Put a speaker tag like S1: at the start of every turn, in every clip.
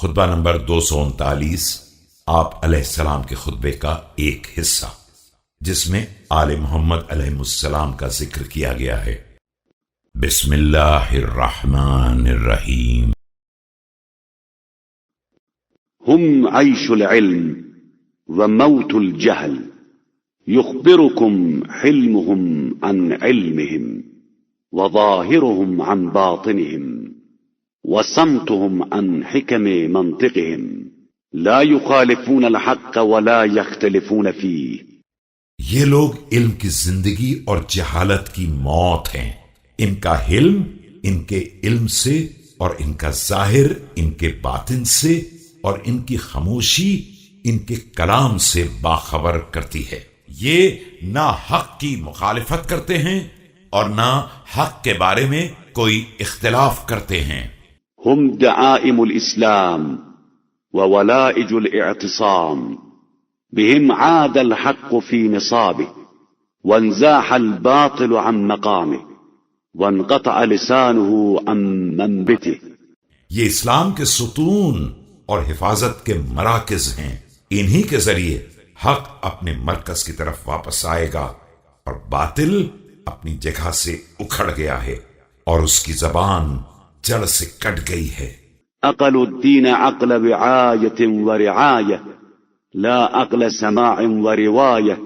S1: خطبہ نمبر 239 آپ علیہ السلام کے خطبے کا ایک حصہ، جس میں آل محمد علیہ السلام کا ذکر کیا گیا ہے۔ بسم اللہ الرحمن الرحیم۔
S2: هم عيش العلم وموت الجهل، يخبركم حلمهم عن علمهم وظاهرهم عن باطنهم وصمتهم عن حكم منطقهم، لا يخالفون الحق ولا يختلفون فيه۔
S1: یہ لوگ علم کی زندگی اور جہالت کی موت ہیں۔ ان کا حلم ان کے علم سے اور ان کا ظاہر ان کے باطن سے اور ان کی خاموشی ان کے کلام سے باخبر کرتی ہے۔ یہ نہ حق کی مخالفت کرتے ہیں اور نہ حق کے بارے میں کوئی اختلاف کرتے ہیں۔
S2: هم دعائم الإسلام وولائج الاعتصام، بهم عاد الحق في نصابه وانزاح الباطل عن مقامه وانقطع لسانه عن منبته۔
S1: یہ اسلام کے ستون اور حفاظت کے مراکز ہیں۔ انہی کے ذریعے حق اپنے مرکز کی طرف واپس آئے گا اور باطل اپنی جگہ سے اکھڑ گیا ہے اور اس کی زبان جڑ سے کٹ گئی ہے۔
S2: عقل الدین عقل وعایت ورعایہ لا عقل سماع ورواية،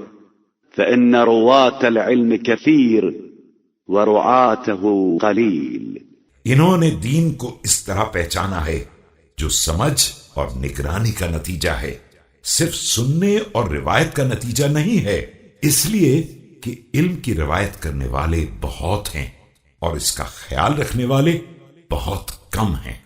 S2: فإن رواة العلم كثير ورعاته قليل۔
S1: انہوں نے دین کو اس طرح پہچانا ہے جو سمجھ اور نگرانی کا نتیجہ ہے، صرف سننے اور روایت کا نتیجہ نہیں ہے، اس لیے کہ علم کی روایت کرنے والے بہت ہیں اور اس کا خیال رکھنے والے بہت کم ہیں۔